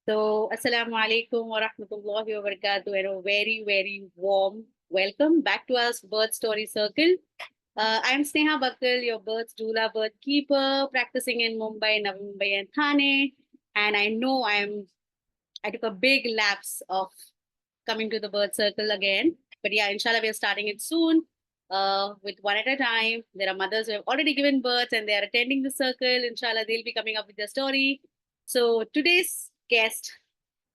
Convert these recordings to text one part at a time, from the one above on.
So, Assalamu alaikum wa rahmatullahi wa barakatuh, and a very, very warm welcome back to our Birth Story Circle. I'm Sneha Bakal, your birth doula, birth keeper, practicing in Mumbai, Navi Mumbai, and Thane. And I know I took a big lapse of coming to the birth circle again. But yeah, inshallah, we are starting it soon with one at a time. There are mothers who have already given birth and they are attending the circle. Inshallah, they'll be coming up with their story. So today's guest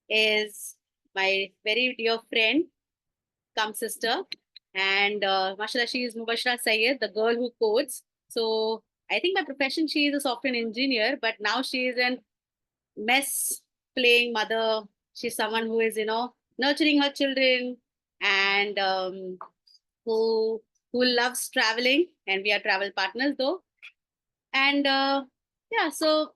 is my very dear friend, cum sister. And mashallah, she is Mubashra Sayed, the girl who codes. So I think by profession, she is a software engineer, but now she is an mess playing mother. She's someone who is, nurturing her children and who who loves traveling. And we are travel partners though. And yeah, so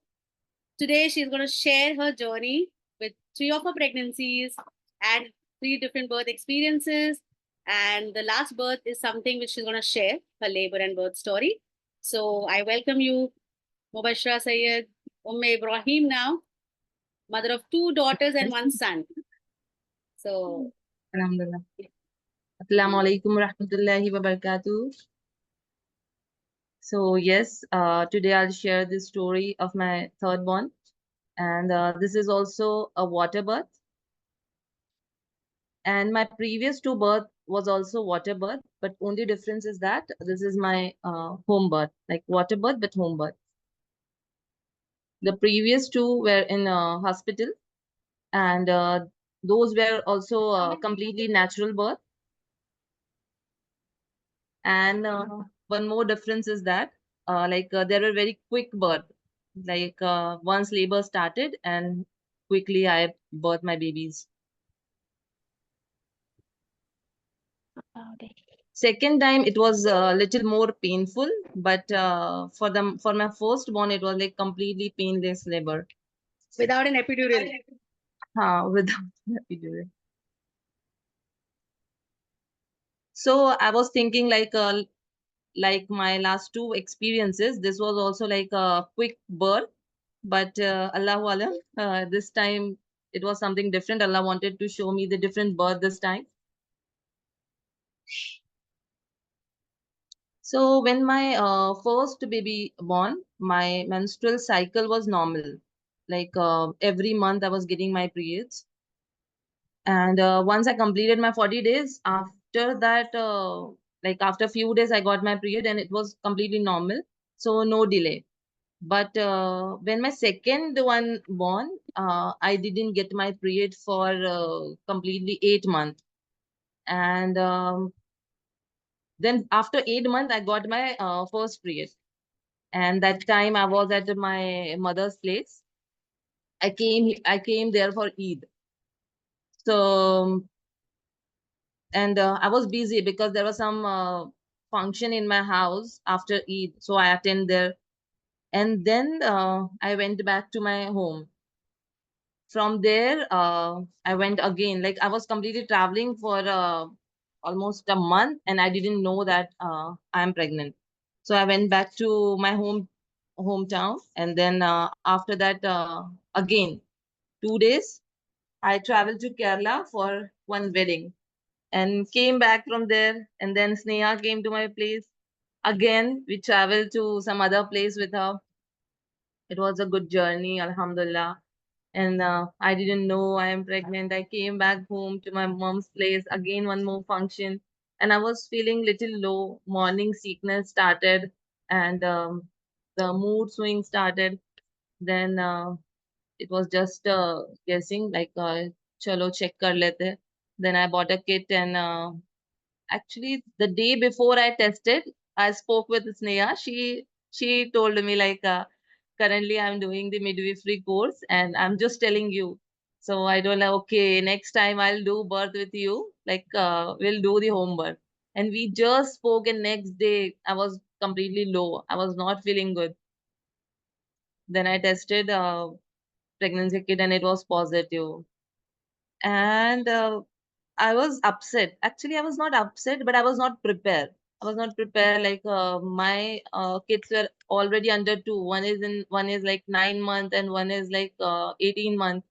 today she's going to share her journey with three of her pregnancies and three different birth experiences. And the last birth is something which she's going to share, her labor and birth story. So I welcome you, Mubashra Sayed, Ibrahim now, mother of two daughters and one son. So, Alhamdulillah. Assalamu alaikum rahmatullahi wa barakatuh. So yes, today I'll share the story of my third born, and this is also a water birth. And my previous two birth was also water birth, but only difference is that this is my home birth, like water birth but home birth. The previous two were in hospital, and those were also completely natural birth. And one more difference is that there were very quick birth. Once labor started and quickly I birthed my babies. Second time it was a little more painful, but for my first born it was like completely painless labor. without an epidural. Without epidural. So I was thinking like my last two experiences, this was also like a quick birth, but Allahu Alam, this time it was something different. Allah wanted to show me the different birth this time. So when my first baby born, my menstrual cycle was normal. Every month I was getting my periods. And once I completed my 40 days, after that, after a few days, I got my period and it was completely normal. So no delay. But when my second one born, I didn't get my period for completely 8 months. And then after 8 months, I got my first period. And that time I was at my mother's place. I came there for Eid. So and I was busy because there was some function in my house after Eid, so I attend there, and then I went back to my home. From there, I went again. Like I was completely traveling for almost a month, and I didn't know that I'm pregnant. So I went back to my hometown, and then after that, again 2 days, I traveled to Kerala for one wedding and came back from there. And then Sneha came to my place. Again, we traveled to some other place with her. It was a good journey, Alhamdulillah. And I didn't know I am pregnant. I came back home to my mom's place. Again, one more function. And I was feeling little low. Morning sickness started, and the mood swing started. Then it was just guessing, chalo check kar lete. Then I bought a kit, and actually the day before I tested, I spoke with Sneha. She told me currently I'm doing the midwifery course and I'm just telling you. So I told her, okay, next time I'll do birth with you. We'll do the home birth. And we just spoke, and next day I was completely low. I was not feeling good. Then I tested pregnancy kit and it was positive. And I was upset. Actually, I was not upset, but I was not prepared. I was not prepared. My kids were already under two. One is like 9 months and one is 18 months.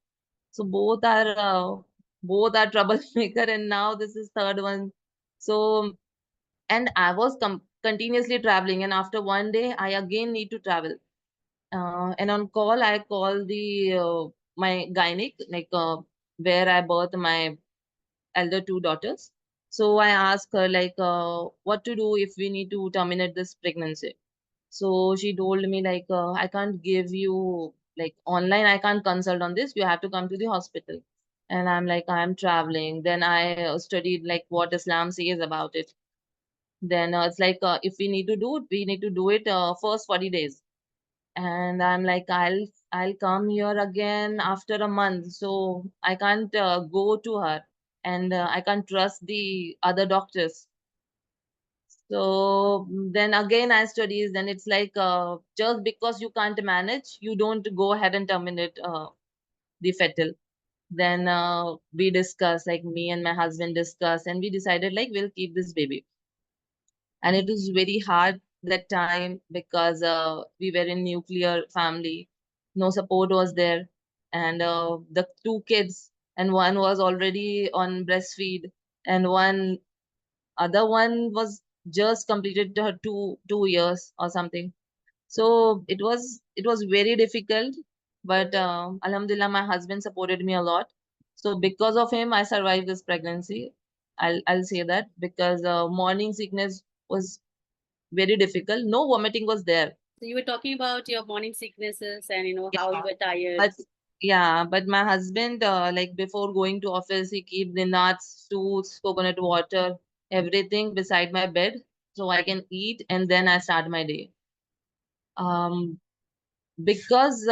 So both are troublemaker, and now this is third one. So, and I was continuously traveling, and after one day I again need to travel. And on call, I call the my gynec, like where I birthed my elder two daughters. So I asked her like what to do if we need to terminate this pregnancy. So she told me like I can't give you like online. I can't consult on this. You have to come to the hospital. And I'm like I'm traveling. Then I studied like what Islam says about it. Then it's like if we need to do it, we need to do it first 40 days. And I'm like I'll come here again after a month, so I can't go to her, and I can't trust the other doctors. So then again I studies, then it's like just because you can't manage, you don't go ahead and terminate the fetal. Then we discuss, like me and my husband discuss, and we decided like we'll keep this baby. And it was very hard that time because we were in nuclear family, no support was there, and the two kids, and one was already on breastfeed, and one other one was just completed her two years or something. So it was very difficult, but alhamdulillah my husband supported me a lot. So because of him I survived this pregnancy. I'll say that, because morning sickness was very difficult. No vomiting was there. So you were talking about your morning sicknesses and how you Yeah. were tired. But yeah, but my husband, like before going to office, he keep the nuts, fruits, coconut water, everything beside my bed so I can eat, and then I start my day. Um, because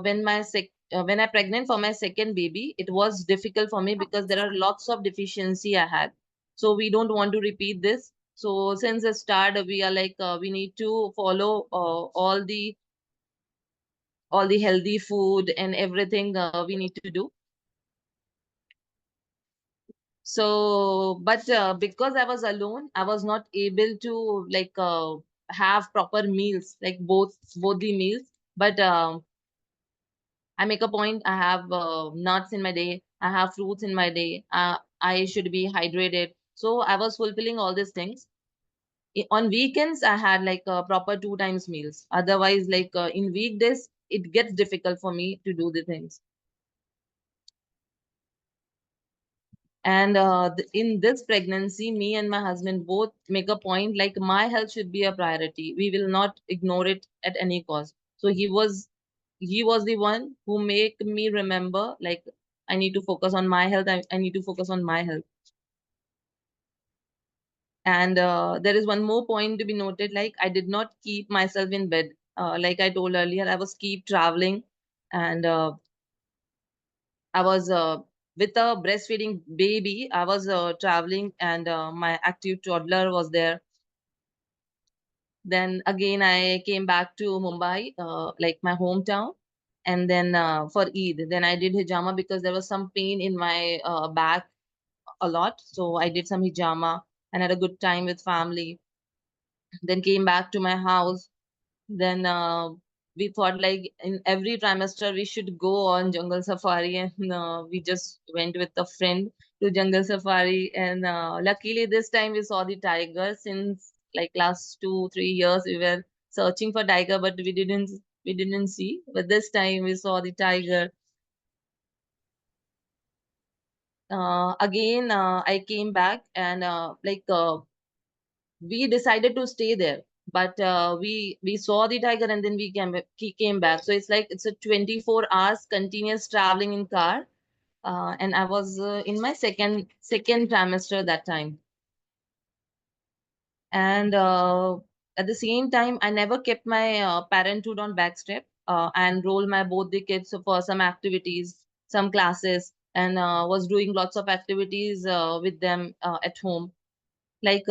when I pregnant for my second baby, it was difficult for me because there are lots of deficiency I had. So we don't want to repeat this. So since the start, we are like we need to follow all the healthy food and everything we need to do. So, but because I was alone, I was not able to like have proper meals, like both the meals. But I make a point. I have nuts in my day. I have fruits in my day. I should be hydrated. So I was fulfilling all these things. On weekends, I had like proper two times meals. Otherwise, like in weekdays, it gets difficult for me to do the things. And in this pregnancy, me and my husband both make a point like my health should be a priority. We will not ignore it at any cost. So he was the one who make me remember like I need to focus on my health. I need to focus on my health. And there is one more point to be noted. Like I did not keep myself in bed. Like I told earlier, I was keep traveling, and I was with a breastfeeding baby. I was traveling, and my active toddler was there. Then again, I came back to Mumbai, like my hometown. And then for Eid, then I did hijama because there was some pain in my back a lot. So I did some hijama and had a good time with family. Then came back to my house. Then we thought like in every trimester we should go on jungle safari, and we just went with a friend to jungle safari. And luckily this time we saw the tiger. Since like last 2 3 years we were searching for tiger, but we didn't see. But this time we saw the tiger. Again, I came back, and like we decided to stay there, but we saw the tiger, and then we came back. So it's like it's a 24 hours continuous traveling in car. And I was in my second trimester that time. And at the same time I never kept my parenthood on backstep. I enrolled my both the kids for some activities, some classes, and was doing lots of activities with them at home. Like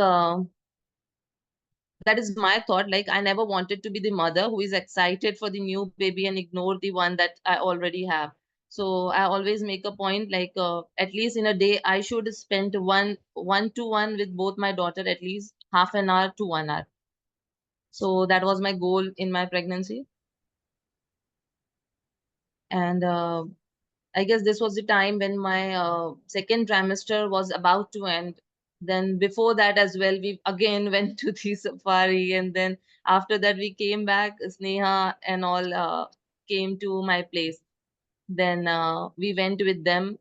that is my thought. Like I never wanted to be the mother who is excited for the new baby and ignore the one that I already have. So I always make a point like at least in a day I should spend one-to-one with both my daughter, at least half an hour to 1 hour. So that was my goal in my pregnancy. And I guess this was the time when my second trimester was about to end. Then before that as well, we again went to the safari, and then after that we came back. Sneha and all came to my place. Then we went with them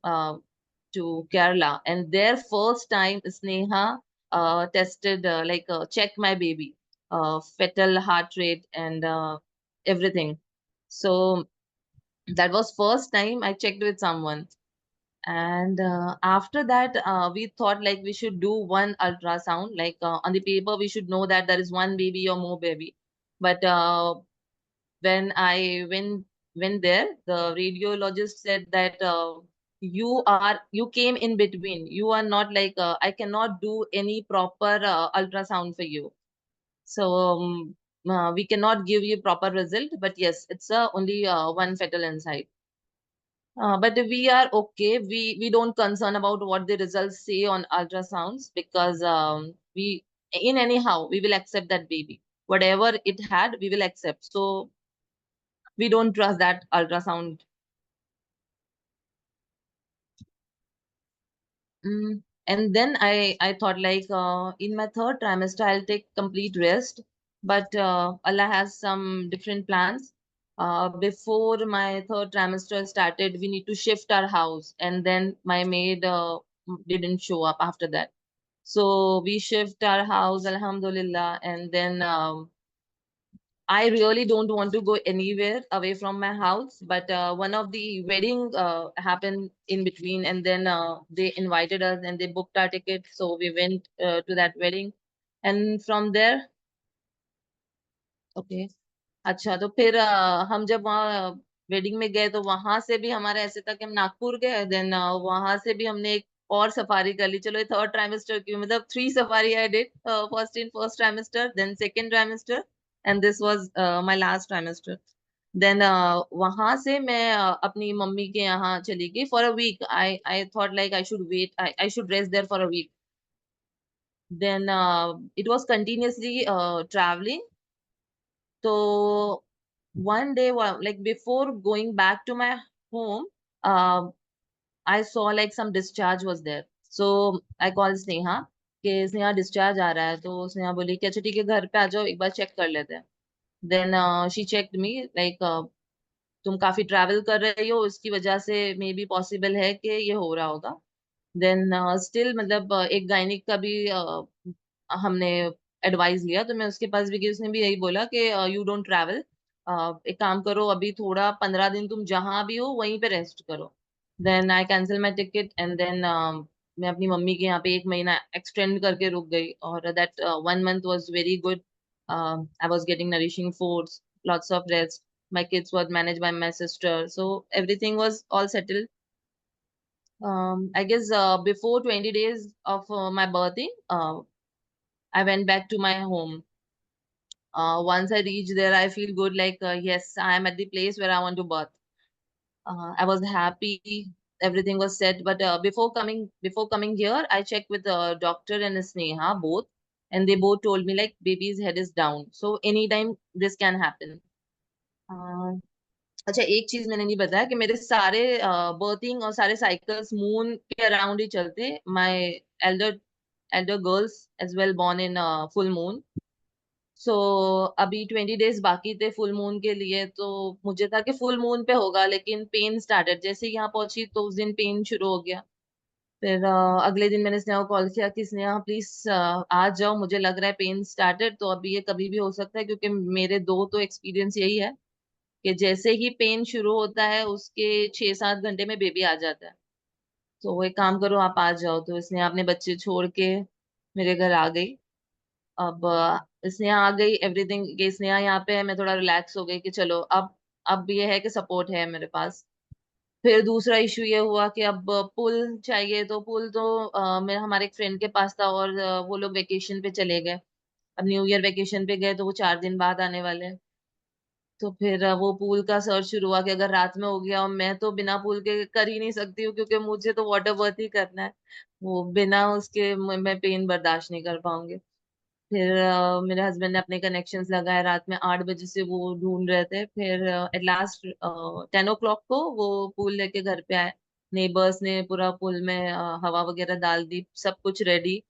to Kerala, and their first time Sneha tested checked my baby, fetal heart rate and everything. So that was first time I checked with someone. And after that, we thought like we should do one ultrasound. Like on the paper, we should know that there is one baby or more baby. But when I went there, the radiologist said that you came in between. You are not like I cannot do any proper ultrasound for you. So we cannot give you proper result. But yes, it's only one fetal inside. But we are okay. We don't concern about what the results say on ultrasounds, because we in anyhow we will accept that baby. Whatever it had, we will accept. So we don't trust that ultrasound. And then I thought like in my third trimester I'll take complete rest, but Allah has some different plans. Before my third trimester started, we need to shift our house, and then my maid didn't show up after that. So we shift our house, Alhamdulillah, and then I really don't want to go anywhere away from my house, but one of the wedding happened in between, and then they invited us and they booked our ticket, so we went to that wedding, and from there, okay. अच्छा, तो फिर हम जब वहाँ wedding में गए तो वहां से भी हमारा ऐसे था कि हम नागपुर गए, देन वहां से भी हमने एक और सफारी कर ली। चलो ये थर्ड ट्राइमेस्टर की, मतलब three safari I did, first in first trimester, then second trimester, and this was my last trimester. Then वहां से मैं अपनी मम्मी के यहाँ चली गई for a week. I I thought like I should wait, I should rest there for a week. Then it was continuously travelling. So one day, like before going back to my home, uh, I saw like some discharge was there. So I called Sneha कि Sneha discharge आ रहा है। तो स्नेहा बोली कि अच्छा ठीक है, घर पे आ जाओ, एक बार चेक कर लेते हैं। Then she checked me like तुम काफी ट्रैवल कर रही हो, इसकी वजह से मे बी पॉसिबल है कि ये हो रहा होगा। देन स्टिल मतलब एक गायनिक का भी हमने एडवाइस लिया, तो मैं उसके पास भी गई। उसने भी यही बोला कि यू डोंट ट्रैवल, एक काम करो, अभी थोड़ा 15 दिन तुम जहां भी हो वहीं पे रेस्ट करो। Then I cancel my ticket, and then मैं अपनी मम्मी के यहाँ पे एक महीना एक्सटेंड करके रुक गई, और that 1 month was very good. I was getting nourishing foods, lots of rest. My kids were managed by my sister, so everything was all settled. I guess before 20 days of my birthing, I went back to my home. Once I reached there, I feel good, like yes, I am at the place where I want to birth. I was happy, everything was set. But before coming here, I checked with the doctor and Sneha both, and they both told me like baby's head is down, so anytime this can happen. Uh, अच्छा, एक चीज मैंने नहीं बताया कि मेरे सारे birthing और सारे साइकिल्स मून के अराउंड ही चलते। My elder elder girls as well born in full moon. So अभी 20 डेज बाकी थे फुल मून के लिए, तो मुझे था कि फुल मून पे होगा, लेकिन पेन स्टार्टेड। जैसे ही यहाँ पहुंची तो उस दिन पेन शुरू हो गया। फिर अगले दिन मैंने स्नेहा को कॉल किया कि स्नेहा प्लीज आ जाओ, मुझे लग रहा है पेन स्टार्टेड। तो अभी ये कभी भी हो सकता है, क्योंकि मेरे दो तो एक्सपीरियंस यही है कि जैसे ही पेन शुरू होता है उसके 6-7 घंटे में बेबी आ जाता है। तो वो एक काम करो, आप आ जाओ। तो इसने अपने बच्चे छोड़ के मेरे घर आ गई। अब इसने आ गई, एवरीथिंग कि स्नेहा यहाँ पे है, मैं थोड़ा रिलैक्स हो गई कि चलो अब ये है कि सपोर्ट है मेरे पास। फिर दूसरा इशू ये हुआ कि अब पुल चाहिए। तो पुल तो मैं हमारे एक फ्रेंड के पास था, और वो लोग वेकेशन पे चले गए। अब न्यू ईयर वेकेशन पे गए, तो वो 4 दिन बाद आने वाले हैं। तो फिर वो पूल का सर्च शुरू हुआ कि अगर रात में हो गया, और मैं तो बिना पूल के कर ही नहीं सकती हूँ, क्योंकि मुझे तो वाटर बर्थ ही करना है। वो बिना उसके मैं पेन बर्दाश्त नहीं कर पाऊंगी। फिर मेरे हस्बैंड ने अपने कनेक्शंस लगाए, रात में 8 बजे से वो ढूंढ रहे थे। फिर एट लास्ट 10 o'clock को वो पूल लेके घर पे आए। नेबर्स ने पूरा पूल में हवा वगैरह डाल दी, सब कुछ रेडी।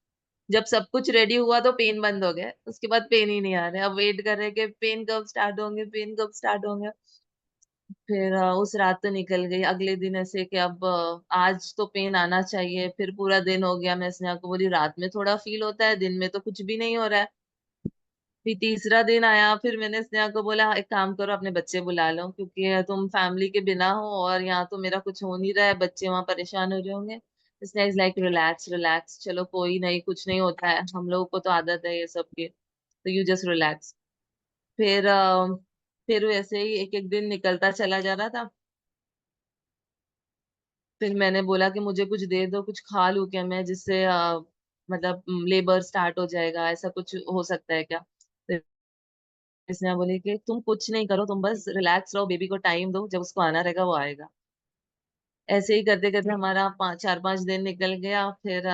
जब सब कुछ रेडी हुआ तो पेन बंद हो गया, उसके बाद पेन ही नहीं आ रहे। अब वेट कर रहे हैं कि पेन कब स्टार्ट होंगे, पेन कब स्टार्ट होंगे। फिर उस रात तो निकल गई। अगले दिन ऐसे कि अब आज तो पेन आना चाहिए। फिर पूरा दिन हो गया, मैं स्नेहा को बोली रात में थोड़ा फील होता है, दिन में तो कुछ भी नहीं हो रहा है। फिर तीसरा दिन आया, फिर मैंने स्नेहा को बोला एक काम करो, अपने बच्चे बुला लो, क्योंकि तुम फैमिली के बिना हो और यहाँ तो मेरा कुछ हो नहीं रहा है, बच्चे वहां परेशान हो रहे होंगे। Sneha is like relax relax, चलो कोई नहीं, कुछ नहीं होता है, हम लोगों को तो आदत है ये सब की, तो यू जस्ट रिलैक्स। फिर फिर वैसे ही एक एक दिन निकलता चला जा रहा था। फिर मैंने बोला कि मुझे कुछ दे दो, कुछ खा लूं क्या मैं, जिससे मतलब लेबर स्टार्ट हो जाएगा, ऐसा कुछ हो सकता है क्या। फिर इसने बोली कि तुम कुछ नहीं करो, तुम बस रिलैक्स रहो, बेबी को टाइम दो, जब उसको आना रहेगा वो आएगा। ऐसे ही करते करते हमारा 4-5 दिन निकल गया। फिर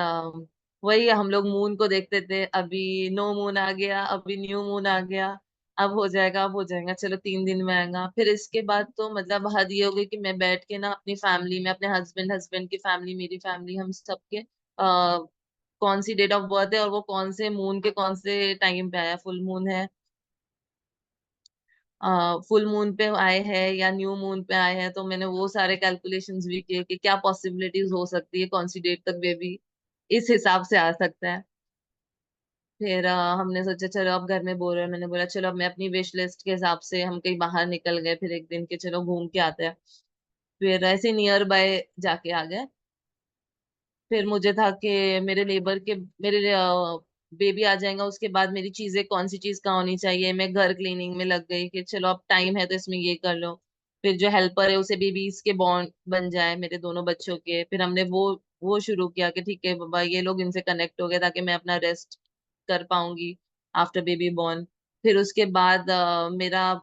वही हम लोग मून को देखते थे, अभी नो मून आ गया, अभी न्यू मून आ गया, अब हो जाएगा, अब हो जाएगा, चलो 3 दिन में आएगा। फिर इसके बाद तो मतलब हद ये हो गई कि मैं बैठ के ना अपनी फैमिली में, अपने हस्बैंड हस्बैंड की फैमिली, मेरी फैमिली, हम सबके कौन सी डेट ऑफ बर्थ है और वो कौन से मून के कौन से टाइम पे आया, फुल मून है, फुल मून पे आए हैं या न्यू मून पे आए हैं, तो मैंने वो सारे कैलकुलेशंस भी किए कि क्या पॉसिबिलिटीज हो सकती है, कौन सी डेट तक बेबी इस हिसाब से आ सकता है। फिर हमने सोचा चलो अब घर में बोल रहे हैं, मैंने बोला चलो अब मैं अपनी विश लिस्ट के हिसाब से हम कहीं बाहर निकल गए, फिर एक दिन के चलो घूम के आते हैं। फिर ऐसे नियर बाय जाके आ गए। फिर मुझे था कि मेरे लेबर के मेरे बेबी आ जाएगा, उसके बाद मेरी चीजें कौन सी चीज कहाँ होनी चाहिए, मैं घर क्लीनिंग में लग गई कि चलो अब टाइम है तो इसमें ये कर लो। फिर जो हेल्पर है उसे बेबीज के बॉन्ड बन जाए मेरे दोनों बच्चों के, फिर हमने वो शुरू किया कि ठीक है बाबा, ये लोग इनसे कनेक्ट हो गए ताकि मैं अपना रेस्ट कर पाऊंगी आफ्टर बेबी बॉर्न। फिर उसके बाद मेरा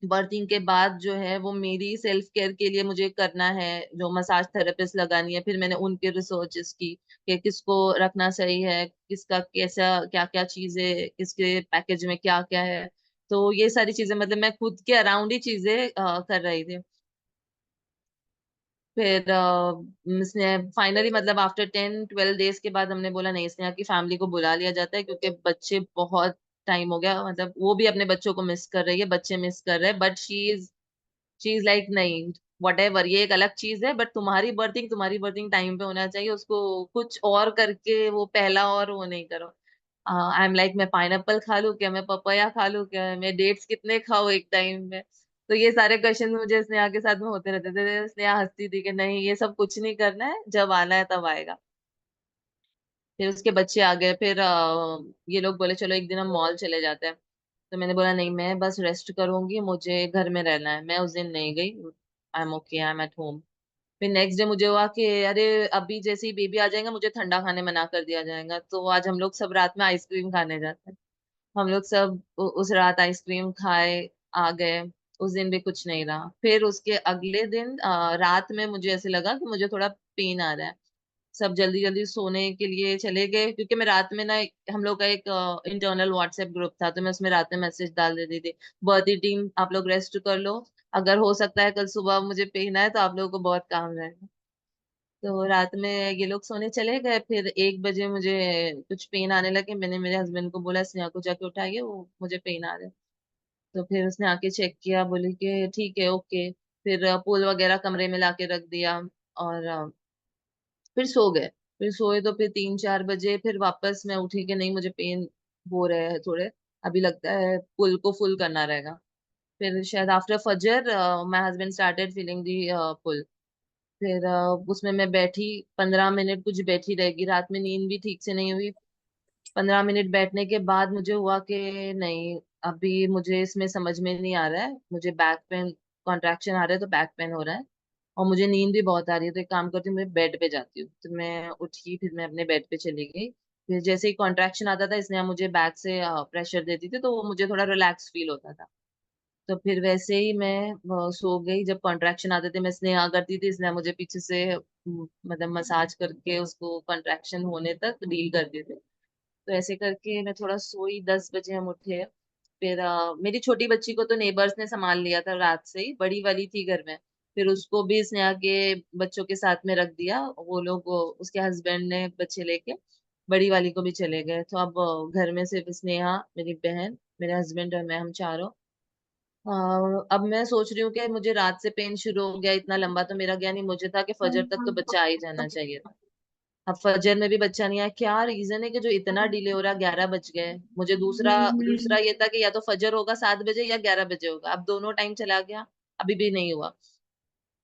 बर्थिंग के बाद जो है वो मेरी सेल्फ केयर के लिए मुझे करना है, जो मसाज थेरेपिस्ट लगानी है। फिर मैंने उनके रिसर्चेस की कि किसको रखना सही है, किसका कैसा, क्या क्या चीजें, किसके पैकेज में क्या क्या है। तो ये सारी चीजें मतलब मैं खुद के अराउंड ही चीजें कर रही थी। फिर इसने फाइनली मतलब आफ्टर 10-12 डेज के बाद हमने बोला नहीं, इसने की फैमिली को बुला लिया जाता है, क्योंकि बच्चे बहुत टाइम हो गया, मतलब वो भी अपने बच्चों को मिस कर रही है, बच्चे मिस कर रहे हैं, बट शी इज लाइक नहीं, वट एवर, ये एक अलग चीज है, बट तुम्हारी बर्थिंग टाइम पे होना चाहिए, उसको कुछ और करके वो पहला और वो नहीं करो। आई एम लाइक मैं पाइनएप्पल खा लूं क्या, मैं पपाया खा लूं क्या, मैं डेट्स कितने खाऊं एक टाइम में। तो ये सारे क्वेश्चन मुझे स्नेहा के साथ में होते रहते थे। स्नेहा हंसती थी कि नहीं ये सब कुछ नहीं करना है, जब आना है तब आएगा। फिर उसके बच्चे आ गए। फिर ये लोग बोले चलो एक दिन हम मॉल चले जाते हैं। तो मैंने बोला नहीं, मैं बस रेस्ट करूंगी, मुझे घर में रहना है। मैं उस दिन नहीं गई, I am okay, I am at home. फिर नेक्स्ट डे मुझे हुआ कि अरे अभी जैसे ही बेबी आ जाएगा मुझे ठंडा खाने मना कर दिया जाएगा, तो आज हम लोग सब रात में आइसक्रीम खाने जाते हैं। हम लोग सब उस रात आइसक्रीम खाए, आ गए। उस दिन भी कुछ नहीं रहा। फिर उसके अगले दिन रात में मुझे ऐसे लगा कि मुझे थोड़ा पेन आ रहा है। सब जल्दी जल्दी सोने के लिए चले गए, क्योंकि मैं रात में ना हम लोग का एक इंटरनल व्हाट्सएप ग्रुप था, तो मैं उसमें रात में मैसेज डाल देती थी, बर्दी टीम आप लोग रेस्ट कर लो, अगर हो सकता है कल सुबह मुझे पेन आए तो आप लोगों को बहुत काम रहेगा। तो रात में ये लोग सोने चले गए। फिर 1 बजे मुझे कुछ पेन आने लगे, मैंने मेरे हस्बैंड को बोला स्नेहा को जाके उठाइए, वो मुझे पेन आ रहा है। तो फिर उसने आके चेक किया, बोली कि ठीक है ओके। फिर पुल वगैरह कमरे में लाके रख दिया और फिर सो गए। फिर सोए तो फिर 3-4 बजे फिर वापस मैं उठी कि नहीं मुझे पेन हो रहे हैं थोड़े, अभी लगता है पुल को फुल करना रहेगा। फिर शायद आफ्टर फजर माय हस्बैंड स्टार्टेड फीलिंग दी पुल। फिर उसमें मैं बैठी 15 मिनट, कुछ बैठी रहेगी, रात में नींद भी ठीक से नहीं हुई। 15 मिनट बैठने के बाद मुझे हुआ कि नहीं, अभी मुझे इसमें समझ में नहीं आ रहा है, मुझे बैक पेन, कॉन्ट्रैक्शन आ रहा है तो बैक पेन हो रहा है, और मुझे नींद भी बहुत आ रही है। तो एक काम करती हूँ, मैं बेड पे जाती हूँ। तो मैं उठी, फिर मैं अपने बेड पे चली गई। फिर जैसे ही कॉन्ट्रैक्शन आता था, इसने मुझे बैक से प्रेशर देती थी, तो वो मुझे थोड़ा रिलैक्स फील होता था। तो फिर वैसे ही मैं सो गई। जब कॉन्ट्रैक्शन आते थे मैं स्नेहा करती थी, इसने मुझे पीछे से मतलब मसाज करके उसको कॉन्ट्रैक्शन होने तक डील करती थी। तो ऐसे करके मैं थोड़ा सोई, 10 बजे हम उठे। फिर मेरी छोटी बच्ची को तो नेबर्स ने संभाल लिया था रात से ही, बड़ी वाली थी घर में। फिर उसको भी स्नेहा के बच्चों के साथ में रख दिया, वो लोग उसके हस्बैंड ने बच्चे लेके बड़ी वाली को भी चले गए। तो अब घर में सिर्फ स्नेहा, मेरी बहन, मेरे हस्बैंड और मैं, हम चारों। अब मैं सोच रही हूँ कि मुझे रात से पेन शुरू हो गया, इतना लंबा तो मेरा गया नहीं, मुझे था कि फजर तक तो बच्चा आ ही जाना चाहिए था। अब फजर में भी बच्चा नहीं आया, क्या रीजन है कि जो इतना डिले हो रहा, 11 बज गए। मुझे दूसरा दूसरा ये था कि या तो फजर होगा 7 बजे या 11 बजे होगा, अब दोनों टाइम चला गया, अभी भी नहीं हुआ।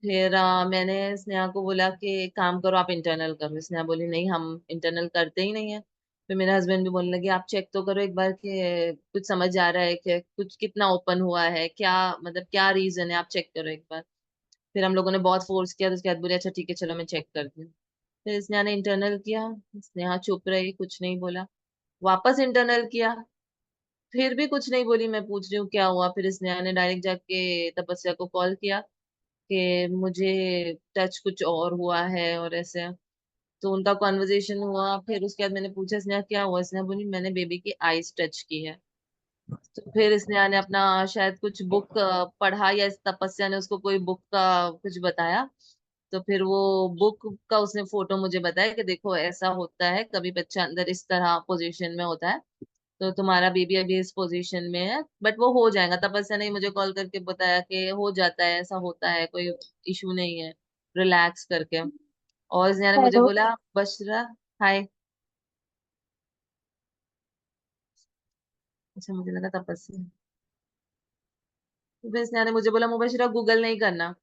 फिर मैंने स्नेहा को बोला कि एक काम करो, आप इंटरनल करो। स्नेहा बोली नहीं, हम इंटरनल करते ही नहीं है। फिर मेरे हस्बैंड भी बोलने लगे आप चेक तो करो एक बार कि कुछ समझ आ रहा है कि कुछ कितना ओपन हुआ है, क्या मतलब क्या रीजन है, आप चेक करो एक बार। फिर हम लोगों ने बहुत फोर्स किया, तो उसके बाद बोले अच्छा ठीक है चलो मैं चेक करती हूँ। फिर स्नेहा ने इंटरनल किया, स्नेहा चुप रही, कुछ नहीं बोला। वापस इंटरनल किया, फिर भी कुछ नहीं बोली। मैं पूछ रही हूँ क्या हुआ, फिर स्नेहा ने डायरेक्ट जाके तपस्या को कॉल किया कि मुझे टच कुछ और हुआ है और ऐसे। तो उनका कॉन्वर्जेशन हुआ, फिर उसके बाद मैंने पूछा स्नेहा क्या हुआ, स्नेहा बोली मैंने बेबी की आईज टच की है। तो फिर स्नेहा ने अपना शायद कुछ बुक पढ़ा, या इस तपस्या ने उसको कोई बुक का कुछ बताया। तो फिर वो बुक का उसने फोटो मुझे बताया कि देखो ऐसा होता है, कभी बच्चा अंदर इस तरह पोजीशन में होता है, तो तुम्हारा बेबी अभी इस पोजीशन में है, बट वो हो जाएगा। तपस्या ने मुझे कॉल करके बताया कि हो जाता है, ऐसा होता है, कोई इशू नहीं है, रिलैक्स करके। और स्नेहा ने मुझे हेलो। बोला बशरा, हाय। अच्छा मुझे लगा तपस्या। तो फिर स्नेहा ने मुझे बोला मुबशरा गूगल नहीं करना।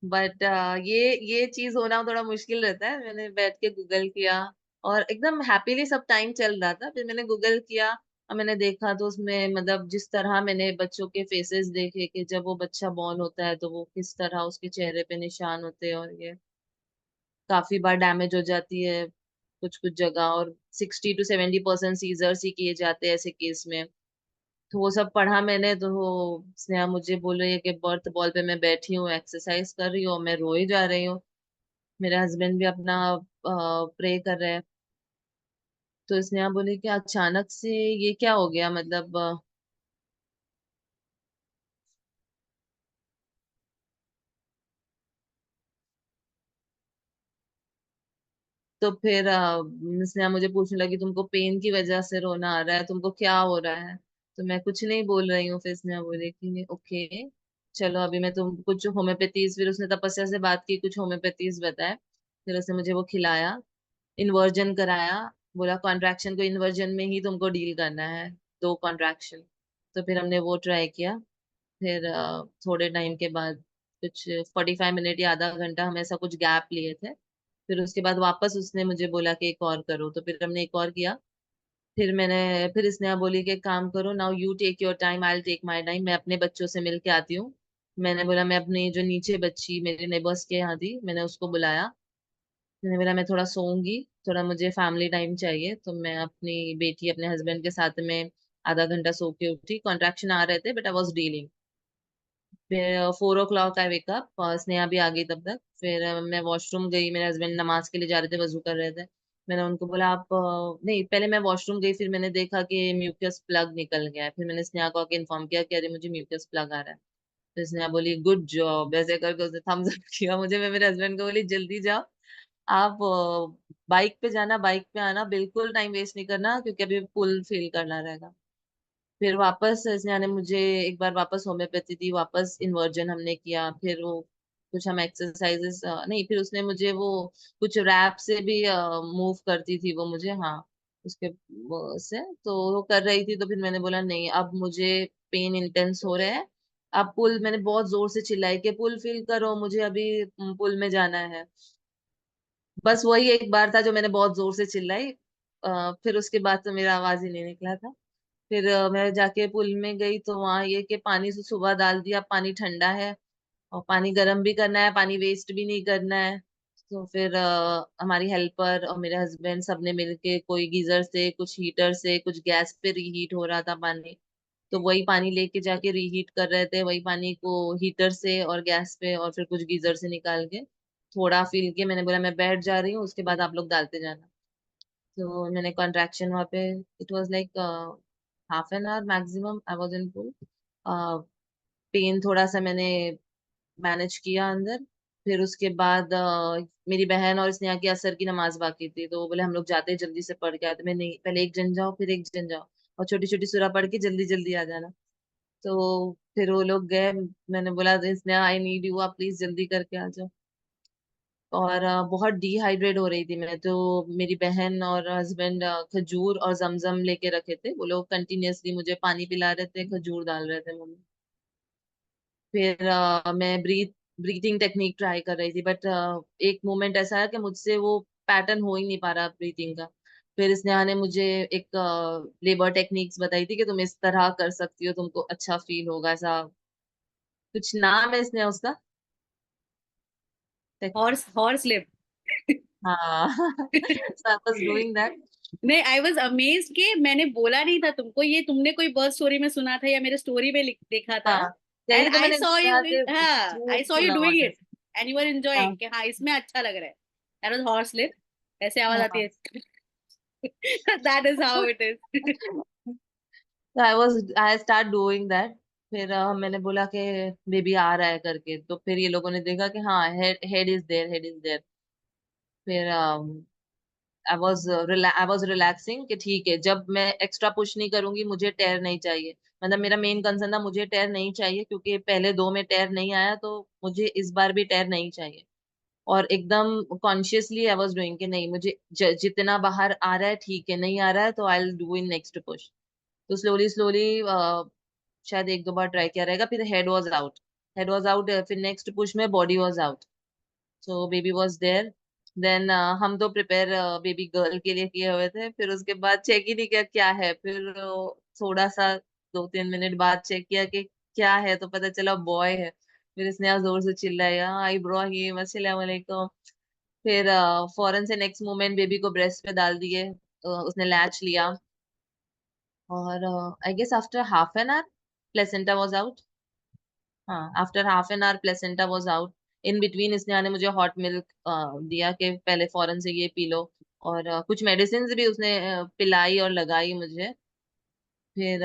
बट ये चीज होना थोड़ा मुश्किल रहता है। मैंने बैठ के गूगल किया, और एकदम हैप्पीली सब टाइम चल रहा था। फिर मैंने गूगल किया और मैंने देखा, तो उसमें मतलब जिस तरह मैंने बच्चों के फेसेस देखे कि जब वो बच्चा बॉर्न होता है तो वो किस तरह उसके चेहरे पे निशान होते हैं, और ये काफी बार डैमेज हो जाती है कुछ कुछ जगह, और 60 to 70% सीजर्स ही किए जाते हैं ऐसे केस में। तो वो सब पढ़ा मैंने। तो वो स्नेहा मुझे बोल रही है कि बर्थ बॉल पे मैं बैठी हूँ, एक्सरसाइज कर रही हूँ, और मैं रोए जा रही हूँ। मेरे हस्बैंड भी अपना प्रे कर रहे हैं। तो स्नेहा बोली कि अचानक से ये क्या हो गया, मतलब तो फिर स्नेहा मुझे पूछने लगी तुमको पेन की वजह से रोना आ रहा है, तुमको क्या हो रहा है। तो मैं कुछ नहीं बोल रही हूँ। फिर स्नेहा बोली कि ओके चलो अभी मैं तुम कुछ होम्योपैथीज, फिर उसने तपस्या से बात की, कुछ होम्योपैथीज बताए। फिर उसने मुझे वो खिलाया, इन्वर्जन कराया। बोला कॉन्ट्रैक्शन को इन्वर्जन में ही तुमको डील करना है, 2 कॉन्ट्रैक्शन। तो फिर हमने वो ट्राई किया। फिर थोड़े टाइम के बाद, कुछ 45 मिनट या आधा घंटा, हम ऐसा कुछ गैप लिए थे। फिर उसके बाद वापस उसने मुझे बोला कि एक और करो, तो फिर हमने एक और किया। फिर स्नेहा बोली कि एक काम करो, now you take your time, I will take my time, मैं अपने बच्चों से मिल के आती हूँ। मैंने बोला मैं अपनी जो नीचे बच्ची मेरे नेबर्स के यहाँ थी, मैंने उसको बुलाया। मैंने बोला मैं थोड़ा सोऊंगी, थोड़ा मुझे फैमिली टाइम चाहिए। तो मैं अपनी बेटी, अपने हस्बैंड के साथ में आधा घंटा सो के उठी। कॉन्ट्रैक्शन आ रहे थे बट आई वॉज डीलिंग। फिर 4 o'clock आई वेकअप, स्नेहा भी आ गई तब तक। फिर मैं वॉशरूम गई, मेरे हस्बैंड नमाज के लिए जा रहे थे, वजू कर रहे थे। मैंने उनको बोला आप नहीं, पहले मैं वॉशरूम गई, फिर मैंने देखा कि म्यूकस प्लग निकल गया है। फिर मैंने स्नेहा को आके इन्फॉर्म किया कि अरे मुझे म्यूकस प्लग आ रहा है। फिर स्नेहा बोली गुड जॉब, ऐसे करके उसने थम्स अप किया मुझे। मैं मेरे हस्बैंड को बोली जल्दी जाओ आप, बाइक पे जाना, बाइक पे आना, बिल्कुल टाइम वेस्ट नहीं करना, क्योंकि अभी पुल फील करना रहेगा। फिर वापस इसने ने मुझे एक बार वापस होम्योपैथी दी, वापस इन्वर्जन हमने किया। फिर वो कुछ हम एक्सरसाइजेस नहीं, फिर उसने मुझे वो कुछ रैप से भी मूव करती थी वो मुझे, हाँ उसके वो से तो वो कर रही थी। तो फिर मैंने बोला नहीं, अब मुझे पेन इंटेंस हो रहा है। अब पुल, मैंने बहुत जोर से चिल्लाई कि पुल फील करो, मुझे अभी पुल में जाना है। बस वही एक बार था जो मैंने बहुत जोर से चिल्लाई। फिर उसके बाद तो मेरा आवाज ही नहीं निकला था। फिर मैं जाके पुल में गई, तो वहां ये कि पानी से सुबह डाल दिया, पानी ठंडा है, और पानी गर्म भी करना है, पानी वेस्ट भी नहीं करना है। तो फिर हमारी हेल्पर और मेरे हस्बैंड सबने मिलके, कोई गीजर से, कुछ हीटर से, कुछ गैस पे रीहीट हो रहा था पानी, तो वही पानी लेके जाके रीहीट कर रहे थे, वही पानी को हीटर से और गैस पे, और फिर कुछ गीजर से निकाल के थोड़ा फील के मैंने बोला मैं बैठ जा रही हूँ, उसके बाद आप लोग डालते जाना। तो मैंने कॉन्ट्रैक्शन वहाँ पे, it was like half an hour maximum I was in pool. Pain थोड़ा सा मैंने मैनेज किया अंदर। फिर उसके बाद मेरी बहन और स्नेहा की असर की नमाज बाकी थी, तो वो बोले हम लोग जाते हैं जल्दी से पढ़ के आते। मैं नहीं, पहले एक जन जाओ फिर एक जन जाओ, और छोटी छोटी सूरा पढ़ के जल्दी जल्दी आ जाना। तो फिर वो लोग गए। मैंने बोला स्नेहा आई नीड यू, आप प्लीज जल्दी करके आ जाओ। और बहुत डिहाइड्रेट हो रही थी मैं तो। मेरी बहन और हस्बैंड खजूर और जमजम लेके रखे थे, वो लोग कंटिन्यूअसली मुझे पानी पिला रहे थे, खजूर डाल रहे थे मुंह में। फिर मैं ब्रीथिंग टेक्निक ट्राई कर रही थी, बट एक मोमेंट ऐसा है कि मुझसे वो पैटर्न हो ही नहीं पा रहा ब्रीथिंग का। फिर स्नेहा ने मुझे एक लेबर टेक्निक्स बताई थी कि तुम इस तरह कर सकती हो, तुमको अच्छा फील होगा, ऐसा कुछ नाम है स्नेहा उसका। Horse horse lip. हाँ so I was doing that। नहीं, आई वॉज अमेज्ड कि मैंने बोला नहीं था तुमको, ये तुमने कोई बर्थ स्टोरी में सुना था या मेरे स्टोरी में देखा था। हाँ, एंड यही तो आई मैंने सॉ स्नेहा यू, के हाँ थ्रू आई सॉ यू सुना हुआ डूइंग था। It and you are enjoying हाँ कि हाँ इसमें अच्छा लग रहा है। दैट वाज हॉर्स लिप, ऐसे आवाज आती हाँ। है। That is how it is. तो आई स्टार्ट डूइंग दैट। फिर मैंने बोला कि बेबी आ रहा है करके, तो फिर ये लोगों ने देखा कि हाँ head head is there, head is there. फिर आई वाज रिलैक्सिंग कि ठीक है, जब मैं एक्स्ट्रा पुश नहीं करूंगी मुझे टेयर नहीं चाहिए। मतलब मेरा मेन कंसर्न था मुझे टेयर नहीं चाहिए, क्योंकि पहले दो में टेयर नहीं आया, तो मुझे इस बार भी टेयर नहीं चाहिए। और एकदम कॉन्शियसली आई वाज डूइंग कि नहीं, मुझे जितना बाहर आ रहा है ठीक है, नहीं आ रहा है तो I will do in next push. तो स्लोली स्लोली शायद एक दो बार ट्राई किया रहेगा, फिर head was out. Head was out, फिर नेक्स्ट पुश में body was out. So baby was there. Then हम तो प्रिपेयर बेबी गर्ल के लिए किए हुए थे, फिर उसके बाद चेक ही नहीं किया क्या है। फिर थोड़ा सा 2-3 मिनट बाद चेक किया कि क्या है, तो पता चला बॉय है। फिर इसने जोर से चिल्लाया आई इब्राहिम अस्सलाम वालेकुम। फिर फौरन से नेक्स्ट मोमेंट बेबी को ब्रेस्ट पे डाल दिए, उसने लैच लिया। और I guess after half an hour placenta was out. हाँ, after half an hour placenta was out. In between इसने आने मुझे हॉट मिल्क दिया कि पहले फौरन से ये पी लो। और कुछ मेडिसिन भी उसने पिलाई और लगाई मुझे। फिर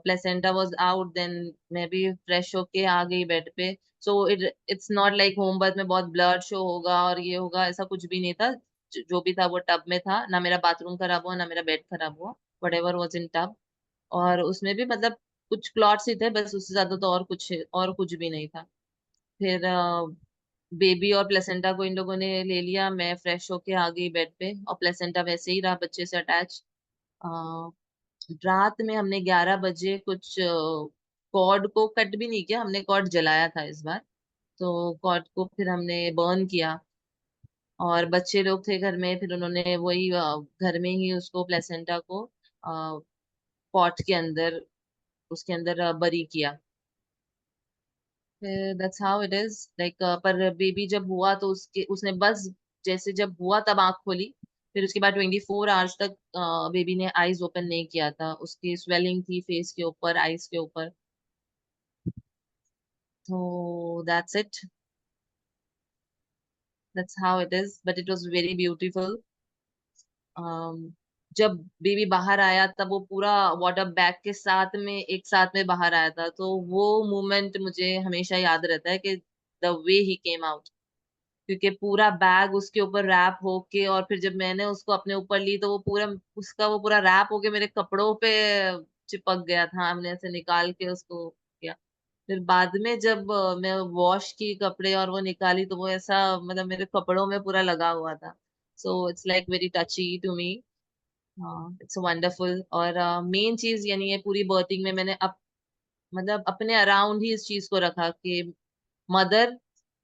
प्लेसेंटा वाज आउट, देन मैं भी फ्रेश होके आ गई बेड पे। So it's not like home birth में बहुत ब्लड शो होगा और ये होगा, ऐसा कुछ भी नहीं था। जो भी था वो टब में था, ना मेरा बाथरूम खराब हुआ ना मेरा बेड खराब हुआ। What ever was in tub. और उसमें भी मतलब कुछ क्लॉट्स ही थे बस, उससे ज्यादा तो और कुछ भी नहीं था। फिर बेबी और प्लेसेंटा को इन लोगों ने ले लिया, मैं फ्रेश होके आ गई बेड पे, और प्लेसेंटा वैसे ही रहा बच्चे से अटैच। रात में हमने 11 बजे कुछ कॉर्ड को कट भी नहीं किया, हमने कॉर्ड जलाया था इस बार। तो कॉर्ड को फिर हमने बर्न किया। और बच्चे लोग थे घर में, फिर उन्होंने वही घर में ही उसको प्लेसेंटा को पॉट के अंदर, उसके अंदर बरी किया। That's how it is like. पर बेबी जब हुआ तो उसने बस जैसे जब हुआ तब आंख खोली। फिर उसके बाद 24 आवर्स तक बेबी ने आईज ओपन नहीं किया था, उसकी स्वेलिंग थी फेस के ऊपर, आईज के ऊपर। तो that's how it is, but it was very beautiful. जब बेबी बाहर आया तब वो पूरा वाटर बैग के साथ में एक साथ में बाहर आया था, तो वो मोमेंट मुझे हमेशा याद रहता है कि the way he came out. क्योंकि पूरा बैग उसके ऊपर रैप होके, और फिर जब मैंने उसको अपने ऊपर ली तो वो पूरा उसका वो पूरा रैप होके मेरे कपड़ों पे चिपक गया था। हमने ऐसे निकाल के उसको किया। फिर बाद में जब मैं वॉश की कपड़े और वो निकाली तो वो ऐसा मतलब मेरे कपड़ों में पूरा लगा हुआ था। So it's like very touchy to me. हाँ, इट्स वंडरफुल। और मेन चीज यानी ये पूरी बर्थिंग में मैंने मतलब अपने अराउंड ही इस चीज को रखा कि मदर,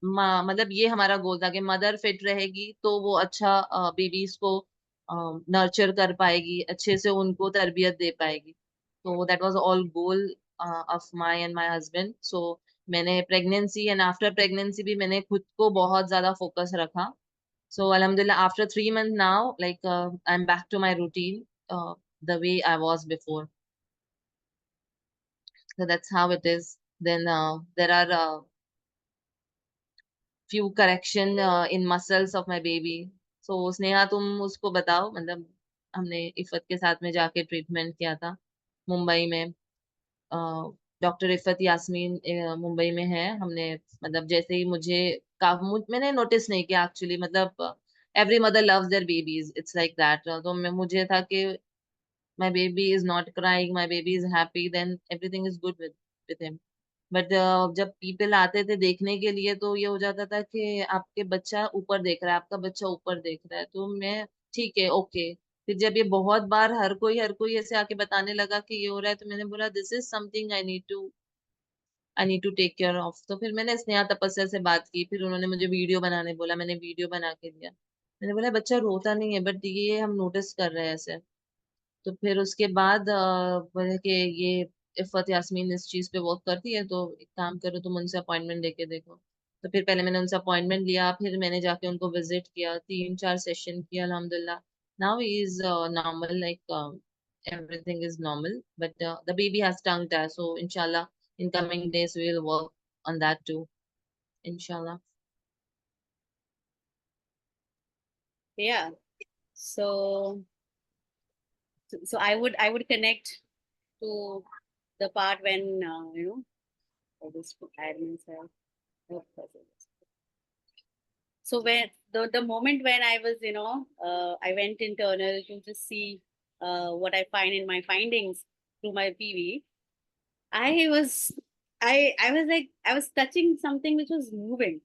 मतलब ये हमारा गोल था कि मदर फिट रहेगी तो वो अच्छा बेबीज को नर्चर कर पाएगी, अच्छे से उनको तरबियत दे पाएगी। तो that was all goal of my and my husband. So मैंने प्रेगनेंसी एंड आफ्टर प्रेगनेंसी भी मैंने खुद को बहुत ज्यादा फोकस रखा। So Alhamdulillah, after 3 months now, like I'm back to my routine, the way I was before. So that's how it is. Then there are few correction in muscles of my baby. So Sneha, तुम उसको बताओ मतलब हमने इफ़त के साथ में जाके treatment किया था मुंबई में। डॉक्टर इफ़त यास्मीन मुंबई में है। हमने मतलब जैसे ही मैंने नोटिस नहीं किया एक्चुअली, मतलब every mother loves there babies, it's like that. तो मैं मुझे था कि my baby is not crying, my baby is happy, then everything is good with him. But जब पीपल आते थे देखने के लिए तो ये हो जाता था कि आपके बच्चा ऊपर देख रहा है, आपका बच्चा ऊपर देख रहा है, तो मैं ठीक है, ओके। फिर जब ये बहुत बार हर कोई ऐसे आके बताने लगा कि ये हो रहा है, तो मैंने बोला this is something I need to take care of. तो फिर मैंने स्नेहा तपस्या से बात की, फिर उन्होंने मुझे वीडियो बनाने बोला, मैंने वीडियो बना के दिया। मैंने बोला बच्चा रोता नहीं है, बट ये हम नोटिस कर रहे हैं ऐसे। तो फिर उसके बाद बोले कि ये इफ़त यास्मीन इस चीज पे वर्क करती है, तो एक काम करो तुम उनसे अपॉइंटमेंट लेके देखो। तो फिर पहले मैंने उनसे अपॉइंटमेंट लिया, फिर मैंने जाके उनको विजिट किया, 3-4 सेशन किया, अल्हम्दुलिल्लाह। Now he is normal, like everything is normal, but the baby has tongue tie, so inshallah in coming days we will work on that too, inshallah. Yeah. So so I would connect to the part when I just add myself. So when the moment when I was, I went internal to just see what I find in my findings through my PV. I was I was like I was touching something which was moving,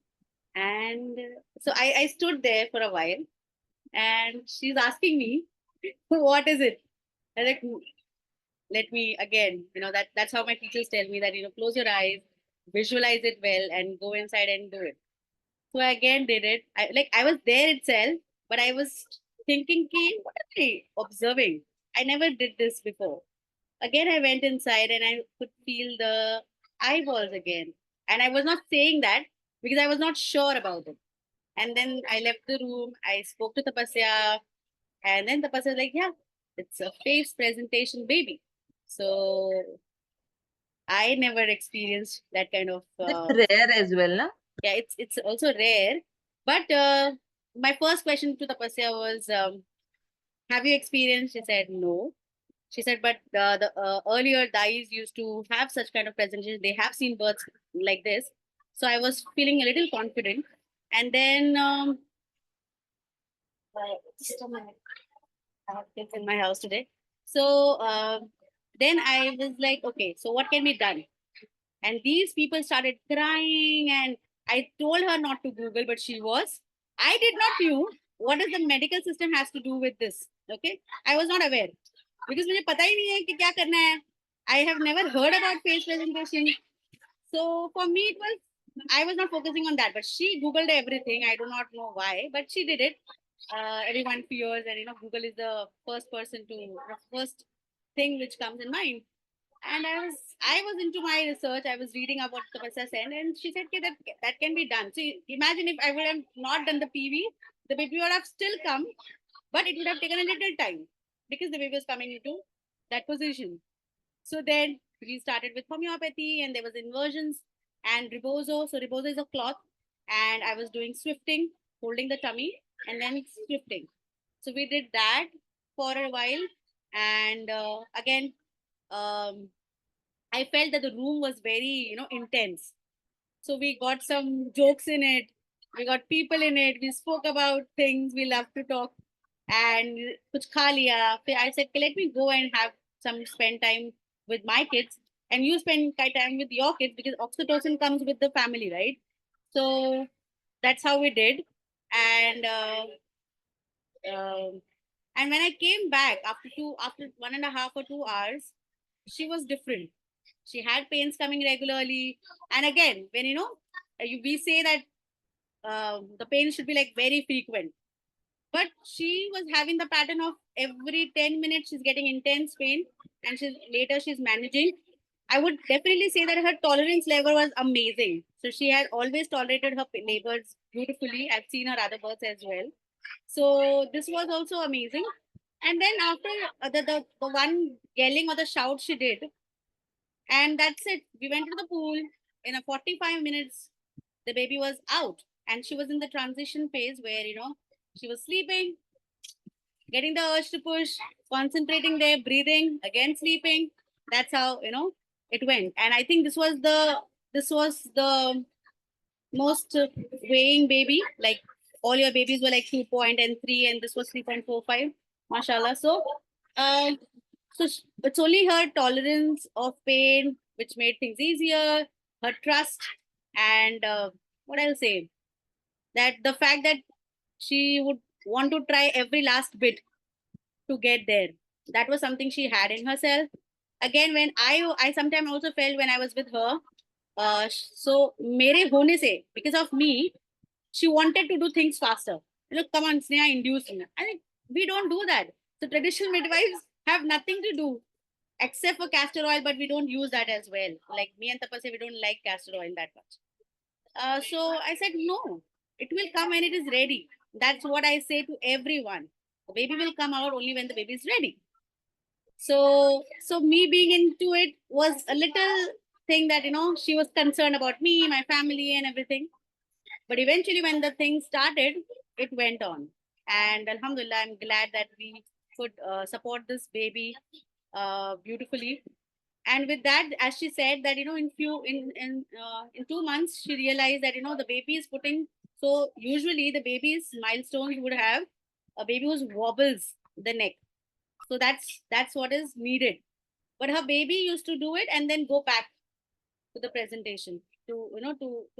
and so I stood there for a while, and she's asking me, "What is it?" I like, let me again, that's how my teachers tell me that close your eyes, visualize it well, and go inside and do it. So I again did it. I was there itself, but I was thinking, what am I observing? I never did this before. Again, I went inside and I could feel the eyeballs again. And I was not saying that because I was not sure about it. And then I left the room. I spoke to Tapasya, and then Tapasya was like, "Yeah, it's a face presentation baby." So I never experienced that kind of It's rare as well, na? yeah, it's also rare. But my first question to Tapasya was, have you experienced? She said no. She said, but the earlier dais used to have such kind of presentations. They have seen birds like this. So I was feeling a little confident. And then just a minute. I have kids in my house today. So then I was like, okay, so what can be done? And these people started crying, and I told her not to Google, but she was. I did not knew what does the medical system has to do with this. Okay, I was not aware because मुझे पता ही नहीं है कि क्या करना है. I have never heard about face presentation. So for me, I was not focusing on that, but she Googled everything. I do not know why, but she did it. Everyone fears, and Google is the first thing which comes in mind. And I was into my research. I was reading about Tapasya Sen, and she said, "Okay, that can be done." So imagine if I would have not done the PV, the baby would have still come, but it would have taken a little time because the baby was coming into that position. So then we started with homeopathy, and there was inversions and rebozo. So rebozo is a cloth, and I was doing swifting, holding the tummy, and then swifting. So we did that for a while, and again, um, I felt that the room was very, intense. So we got some jokes in it. We got people in it. We spoke about things we love to talk. And kuch kha liya. I said, "Okay, let me go and have some spend time with my kids. And you spend time with your kids because oxytocin comes with the family, right?" So that's how we did. And um, and when I came back after 1.5 or 2 hours, she was different. She had pains coming regularly. And again, when we say that the pain should be like very frequent, but she was having the pattern of every 10 minutes she's getting intense pain, and she's managing. I would definitely say that her tolerance level was amazing. So she had always tolerated her labors beautifully. I've seen her other births as well. So this was also amazing. And then after the one yelling or the shout she did, and that's it. We went to the pool. In a 45 minutes, the baby was out. And she was in the transition phase where, she was sleeping. getting the urge to push, concentrating there, breathing, again sleeping. That's how it went. And I think this was the most weighing baby. Like all your babies were like 2 point and 3, and this was 3.45. Mashallah. Um, it's only her tolerance of pain which made things easier, her trust, and what I'll say, that the fact that she would want to try every last bit to get there. That was something she had in herself. Again, when I sometimes also felt when I was with her, so mere hone se, because of me, she wanted to do things faster. Look, come on, Sneha, induce me. I think we don't do that. So traditional midwives have nothing to do except for castor oil, but we don't use that as well. Like me and Tapasya, we don't like castor oil that much. So I said, no, it will come when it is ready. That's what I say to everyone. The baby will come out only when the baby is ready. So me being into it was a little thing that, she was concerned about me, my family, and everything. But eventually, when the thing started, it went on. And Alhamdulillah, I'm glad that we could support this baby beautifully. And with that, as she said, that in 2 months, she realized that the baby is putting. So usually, the baby's milestones would have a baby who wobbles the neck. So that's what is needed. But her baby used to do it and then go back to the presentation to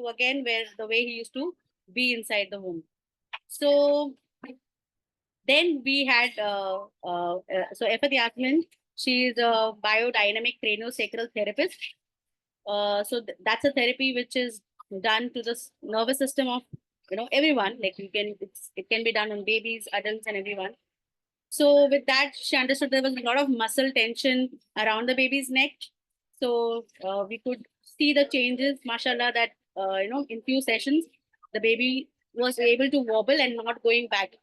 again where the way he used to be inside the womb. So then we had so Efat Yasmin. She is a biodynamic craniosacral therapist. That's a therapy which is done to the nervous system of everyone. Like it can be done on babies, adults, and everyone. So with that, she understood there was a lot of muscle tension around the baby's neck. So we could see the changes, mashallah, that in few sessions the baby was able to wobble and not going back.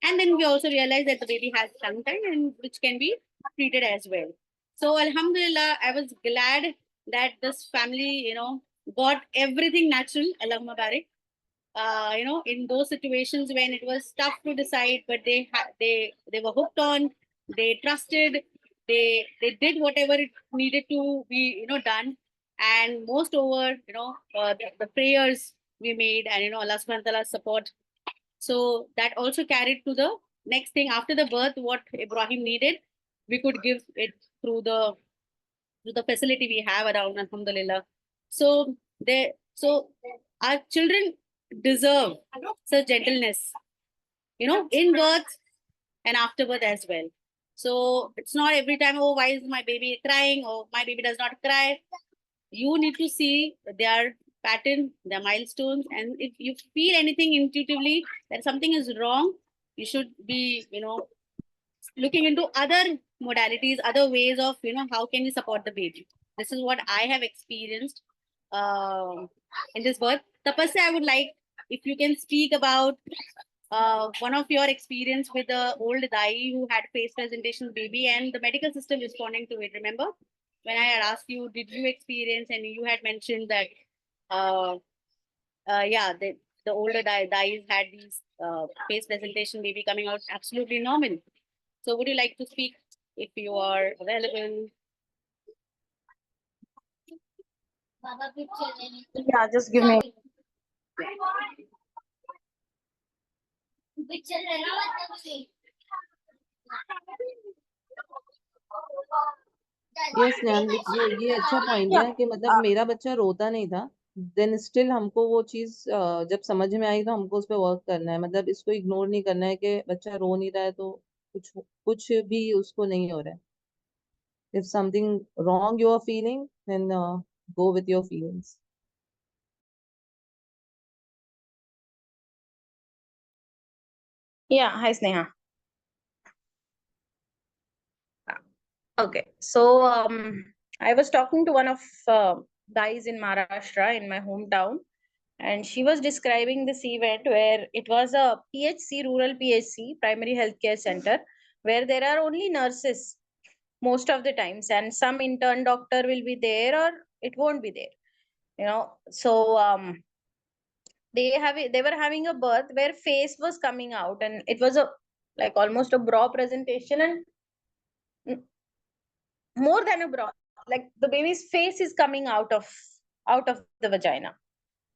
And then we also realized that the baby has tongue tie, and which can be treated as well. So Alhamdulillah, I was glad that this family, got everything natural. Allahumma barik. In those situations when it was tough to decide, but they were hooked on, they trusted, they did whatever it needed to be, done, and most over, the prayers we made, and Allah Subhanahu wa Taala's support. So that also carried to the next thing after the birth. What Ibrahim needed, we could give it through the facility we have around, alhamdulillah. So our children deserve such gentleness, in birth and after birth as well. So it's not every time, oh, why is my baby crying, or my baby does not cry. You need to see their pattern, their milestones, and if you feel anything intuitively that something is wrong, you should be, looking into other modalities, other ways of, how can we support the baby. This is what I have experienced in this birth. Tapasya, I would like if you can speak about one of your experience with the old Dai who had face presentation baby and the medical system responding to it. Remember when I had asked you, did you experience, and you had mentioned that, uh, yeah, the older Dais had these face presentation baby coming out absolutely normal. So would you like to speak if you are available? Yeah, just give me. Yes नैन, ये अच्छा point है कि मतलब मेरा बच्चा रोता नहीं था, देन स्टिल हमको वो चीज जब समझ में आई तो हमको उस पर वर्क करना है। मतलब इसको इग्नोर नहीं करना है कि बच्चा रो नहीं रहा है तो कुछ भी उसको नहीं हो रहा है। If something wrong you are feeling, then go with your feelings. Yeah, hi Sneha. Okay, so I was talking to one of guys in Maharashtra in my hometown, and she was describing this event where it was a PHC, rural PHC, primary healthcare center, where there are only nurses most of the times, and some intern doctor will be there or it won't be there. So they were having a birth where face was coming out, and it was a like almost a bra presentation, and more than a bra, like the baby's face is coming out of the vagina.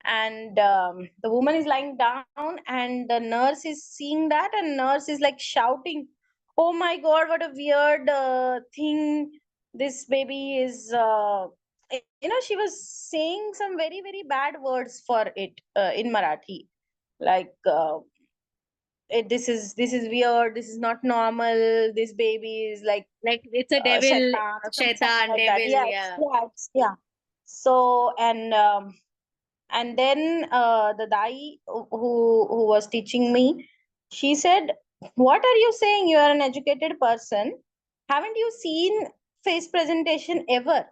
And the woman is lying down, and the nurse is seeing that, and nurse is like shouting, "Oh my god, what a weird thing this baby is." She was saying some very very bad words for it in Marathi, like this is weird, this is not normal, this baby is like it's a devil, shaitan or something shaitan, like that. devil, Yes, yeah. yes, yeah. So and then the dai who was teaching me, she said, "What are you saying? You are an educated person. Haven't you seen face presentation ever?"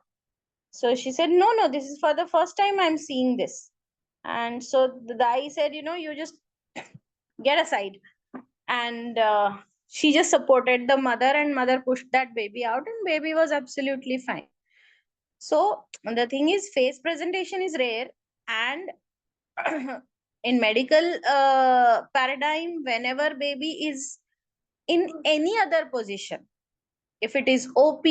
So she said, "No, this is for the first time I'm seeing this." And so the dai said, "You just get aside." And she just supported the mother, and mother pushed that baby out, and baby was absolutely fine. So the thing is, face presentation is rare, and in medical paradigm, whenever baby is in any other position, if it is OP,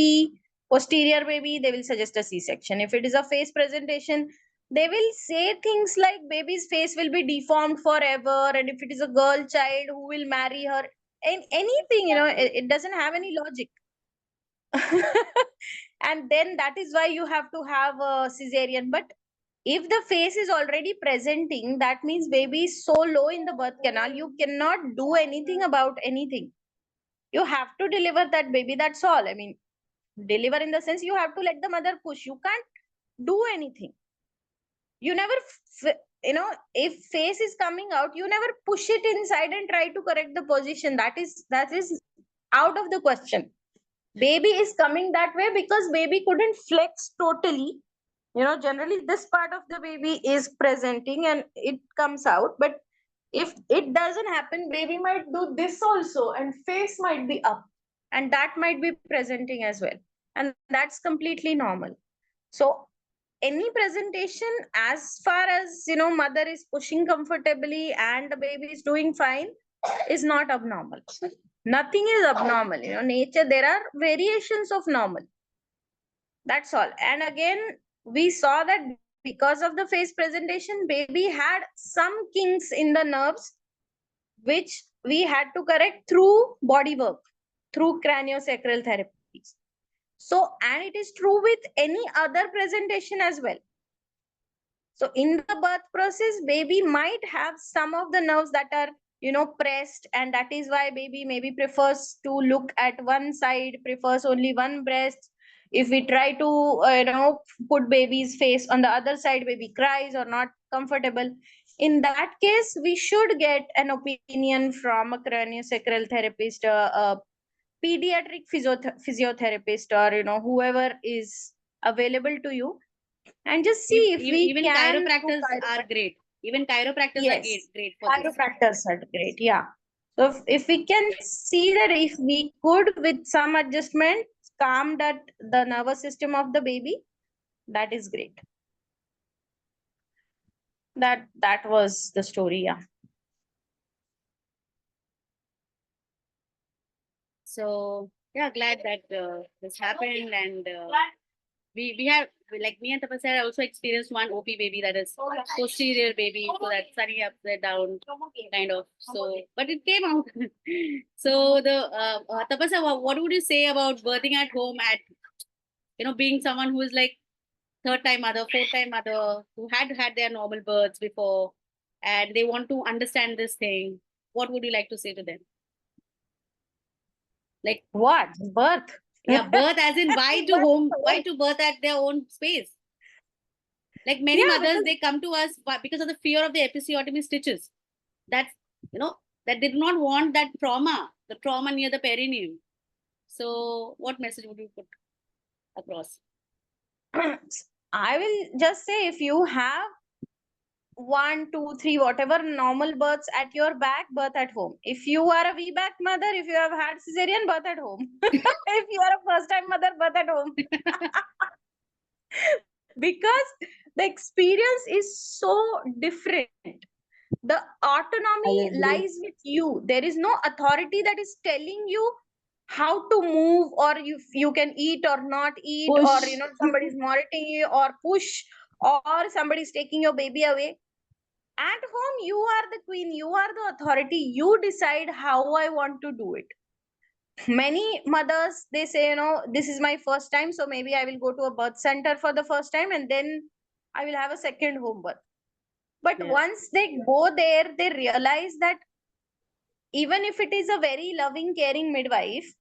posterior baby, they will suggest a C-section. If it is a face presentation, they will say things like baby's face will be deformed forever, and if it is a girl child, who will marry her, and anything, it doesn't have any logic. And then that is why you have to have a cesarean. But if the face is already presenting, that means baby is so low in the birth canal, you cannot do anything about anything. You have to deliver that baby, that's all. I mean, deliver in the sense you have to let the mother push. You can't do anything. You never if face is coming out, you never push it inside and try to correct the position. That is out of the question. Baby is coming that way because baby couldn't flex totally. Generally this part of the baby is presenting and it comes out, but if it doesn't happen, baby might do this also, and face might be up, and that might be presenting as well, and that's completely normal. So any presentation, as far as mother is pushing comfortably and the baby is doing fine, is not abnormal. Nothing is abnormal. Nature, there are variations of normal. That's all. And again, we saw that because of the face presentation, baby had some kinks in the nerves, which we had to correct through body work, through craniosacral therapies. So, and it is true with any other presentation as well. So in the birth process, baby might have some of the nerves that are, pressed, and that is why baby maybe prefers to look at one side, prefers only one breast. If we try to, put baby's face on the other side, baby cries or not comfortable. In that case, we should get an opinion from a craniosacral therapist, a pediatric physiotherapist, or whoever is available to you, and just see if we even can do chiropractors are great. Even chiropractors are Yes, great for this. chiropractors are great. Yeah. So if we can see that if we could, with some adjustment, calm that the nervous system of the baby, that is great. That was the story. Yeah. So yeah, glad that this happened, and we have, like me and Tapasya also experienced one OP baby, that is posterior baby, so that sunny upside down kind of. So, but it came out. So the Tapasya, what would you say about birthing at home, at being someone who is like third time mother, fourth time mother, who had their normal births before, and they want to understand this thing? What would you like to say to them? Like what birth? Yeah, birth as in why to birth at their own space. Like many mothers, they come to us because of the fear of the episiotomy stitches. That's, that they do not want that trauma, the trauma near the perineum. So what message would you put across? I will just say, if you have 1, 2, 3, whatever normal births at your back, birth at home. If you are a VBAC mother, if you have had cesarean, birth at home. If you are a first time mother, birth at home. Because the experience is so different. The autonomy agree. lies with you. There is no authority that is telling you how to move, or you can eat or not eat, or Push. somebody's monitoring you, or push, or somebody's taking your baby away. At home, you are the queen, you are the authority. You decide how I want to do it. Many mothers, they say, this is my first time, so maybe I will go to a birth center for the first time, and then I will have a second home birth. But Yeah. once they go there, they realize that even if it is a very loving, caring midwife,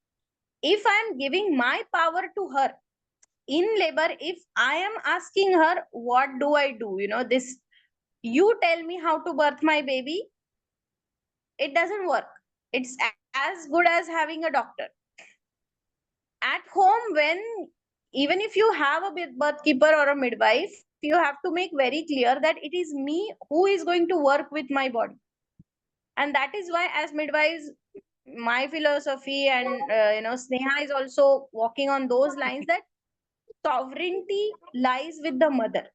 if I am giving my power to her in labor, if I am asking her, what do I do? This, you tell me how to birth my baby, it doesn't work. It's as good as having a doctor. At home, when even if you have a birth keeper or a midwife, you have to make very clear that it is me who is going to work with my body. And that is why, as midwives, my philosophy, and Sneha is also walking on those lines, that sovereignty lies with the mother.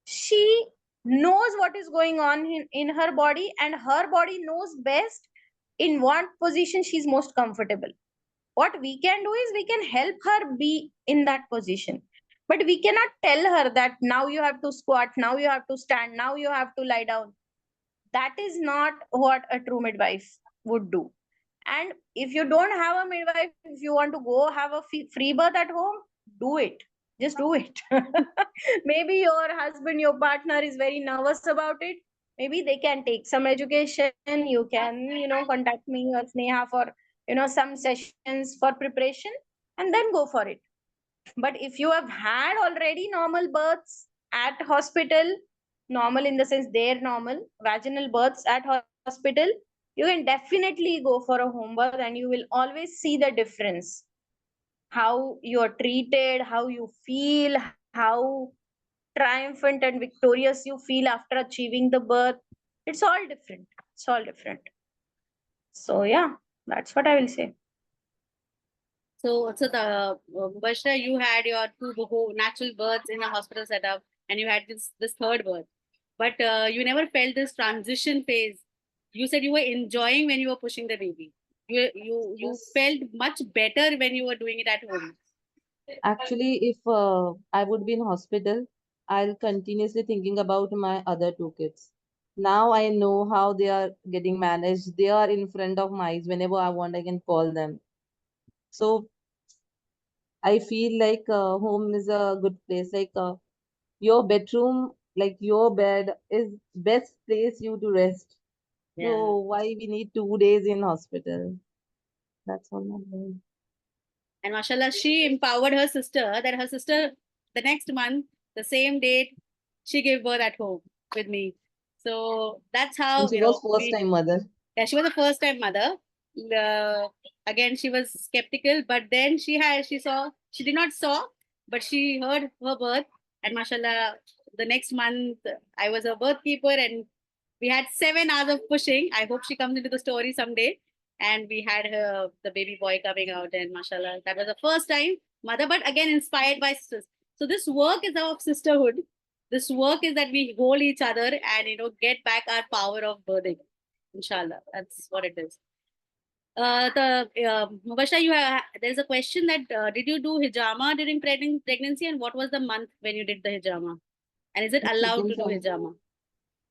She knows what is going on in her body, and her body knows best in what position she's most comfortable. What we can do is we can help her be in that position, but we cannot tell her that now you have to squat, now you have to stand, now you have to lie down. That is not what a true midwife would do. And if you don't have a midwife, if you want to go have a free birth at home, do it. Just do it. Maybe your husband, your partner is very nervous about it. Maybe they can take some education. You can, contact me or Sneha for, some sessions for preparation, and then go for it. But if you have had already normal births at hospital, normal in the sense they're normal, vaginal births at hospital, you can definitely go for a home birth, and you will always see the difference. How you are treated, how you feel, how triumphant and victorious you feel after achieving the birth. It's all different. It's all different. So yeah, that's what I will say. So Mubashira, you had your two natural births in a hospital setup, and you had this third birth, but you never felt this transition phase. You said you were enjoying when you were pushing the baby. You felt much better when you were doing it at home. Actually, if I would be in hospital, I'll continuously thinking about my other two kids. Now I know how they are getting managed. They are in front of my eyes. Whenever I want, I can call them. So I feel like home is a good place. Like your bedroom, like your bed, is best place you to rest. Yeah. So why we need 2 days in hospital? That's all I'm doing. And mashallah, she empowered her sister, that her sister, the next month, the same date, she gave birth at home with me. So that's how, And she was first time mother. yeah, she was a first time mother. Again, she was skeptical, but then she did not saw, but she heard her birth. And mashallah, the next month, I was a birth keeper, and we had 7 hours of pushing. I hope she comes into the story someday. And we had the baby boy coming out, and mashallah, that was the first time mother, but again, inspired by sisters. So this work is of sisterhood. This work is that we hold each other and, get back our power of birthing. Inshallah, that's what it is. Mubashira, there is a question that did you do hijama during pregnancy, and what was the month when you did the hijama? And is it allowed to do hijama?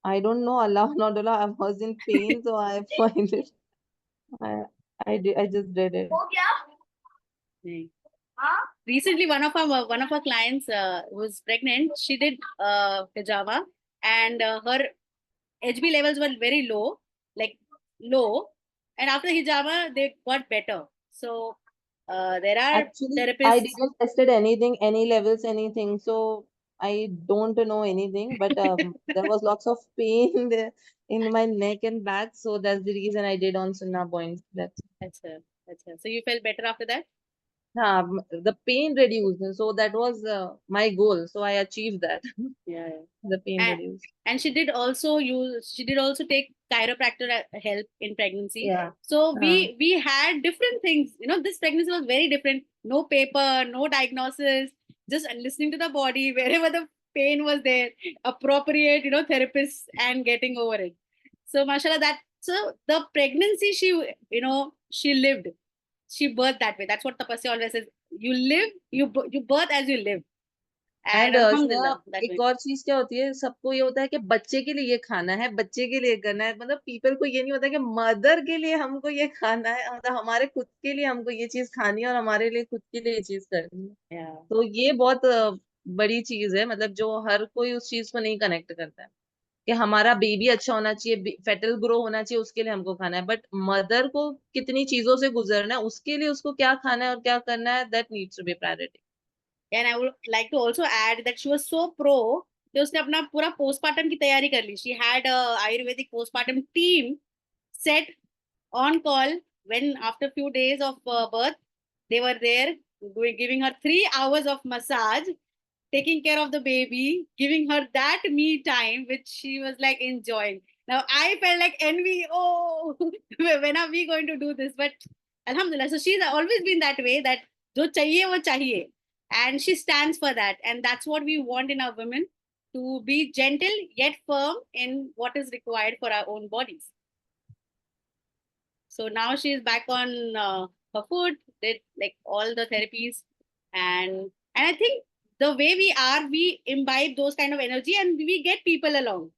I don't know, Allah not Allah. I was in pain, so I find it. I just did it. Recently, one of our clients who was pregnant, she did hijama, and her HB levels were very low, like low, and after hijama they got better. So there are Actually, therapists. I didn't tested anything, any levels, anything. So I don't know anything, but there was lots of pain there in my neck and back. So that's the reason I did on Sunnah points. That's So you felt better after that? the pain reduced. So that was my goal. So I achieved that. Yeah. The pain reduced. And she did also take chiropractor help in pregnancy. Yeah. So we had different things. This pregnancy was very different. No paper, no diagnosis, just listening to the body. Wherever the pain was there, appropriate, therapists and getting over it. So mashallah, so the pregnancy she lived, she birthed that way. That's what Tapasya always says. You live, you birth as you live. And and alhamdulillah, that एक way. और चीज क्या होती है, सबको ये होता है कि बच्चे के लिए ये खाना है, बच्चे के लिए करना है, मतलब पीपल को ये नहीं होता कि मदर के लिए हमको ये खाना है, मतलब हमारे खुद के लिए हमको ये चीज खानी है और हमारे लिए खुद के लिए ये चीज करनी है। Yeah. तो ये बहुत बड़ी चीज है, मतलब जो हर कोई उस चीज को नहीं कनेक्ट करता है कि हमारा बेबी अच्छा होना चाहिए, फेटल ग्रो होना चाहिए, उसके लिए हमको खाना है, बट मदर को कितनी चीजों से गुजरना है, उसके लिए उसको क्या खाना है और क्या करना है, that needs to be priority. And I would like to also add that she was so pro कि उसने अपना पूरा postpartum की तैयारी कर ली. She had a Ayurvedic postpartum team set on call when after few days of birth, they were there giving her 3 hours of massage, taking care of the baby, giving her that me time, which she was like enjoying. Now I felt like envy. Oh, when are we going to do this? But alhamdulillah, so she's always been that way. That jo chahiye wo chahiye, and she stands for that, and that's what we want in our women, to be gentle yet firm in what is required for our own bodies. So now she is back on her foot, did like all the therapies, and I think the way we are, we imbibe those kind of energy, and we get people along.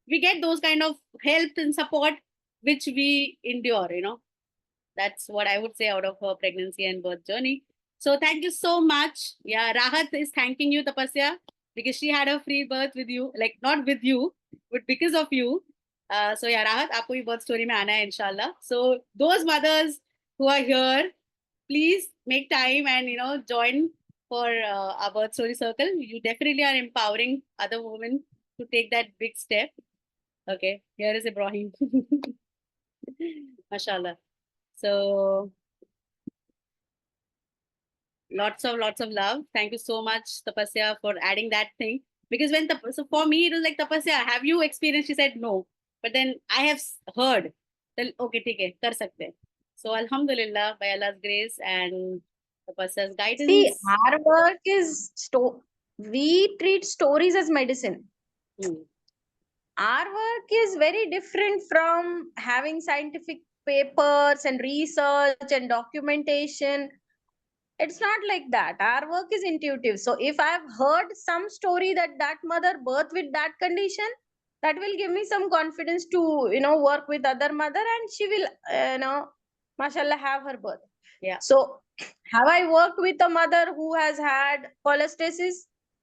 We get those kind of help and support which we endure. That's what I would say out of her pregnancy and birth journey. So thank you so much. Yeah, Rahat is thanking you, Tapasya, because she had a free birth with you, like not with you, but because of you. So yeah, Rahat, आपको भी birth story में आना है inshallah. So those mothers who are here, please make time and join for our birth story circle. You definitely are empowering other women to take that big step. Okay, here is Ibrahim. Mashallah. So lots of love. Thank you so much, Tapasya, for adding that thing. Because so for me, it was like, Tapasya, have you experienced? She said no. But then I have heard. Then okay, ठीक है, कर सकते हैं. So Alhamdulillah, by Allah's grace and Tapasya's guidance. See, our work is we treat stories as medicine. Our work is very different from having scientific papers and research and documentation. It's not like that. Our work is intuitive. So if I've heard some story that mother birthed with that condition, that will give me some confidence to work with other mother, and she will mashallah have her birth. Yeah. So have I worked with a mother who has had cholestasis?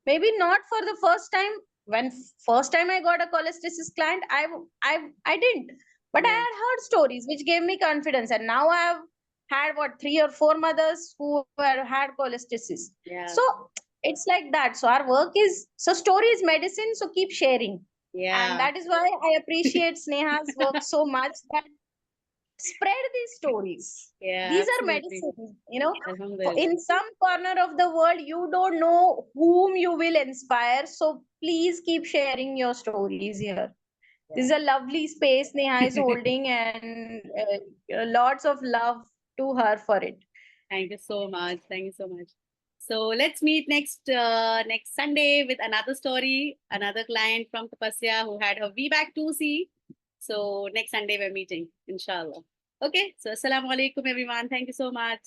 Maybe not for the first time. When first time I got a cholestasis client, I didn't. But I had heard stories which gave me confidence, and now I have had 3 or 4 mothers who had cholestasis. Yeah. So it's like that. So our work is, so story is medicine. So keep sharing. Yeah. And that is why I appreciate Sneha's work so much, that spread these stories. Yeah, These absolutely. are medicines. Alhamdulillah. In some corner of the world, you don't know whom you will inspire. So please keep sharing your stories here. This is a lovely space Neha is holding, and lots of love to her for it. Thank you so much. Thank you so much. So let's meet next Sunday with another story, another client from Tapasya who had her VBAC 2C. So next Sunday we're meeting, inshallah. Okay. So assalamu alaikum everyone. Thank you so much.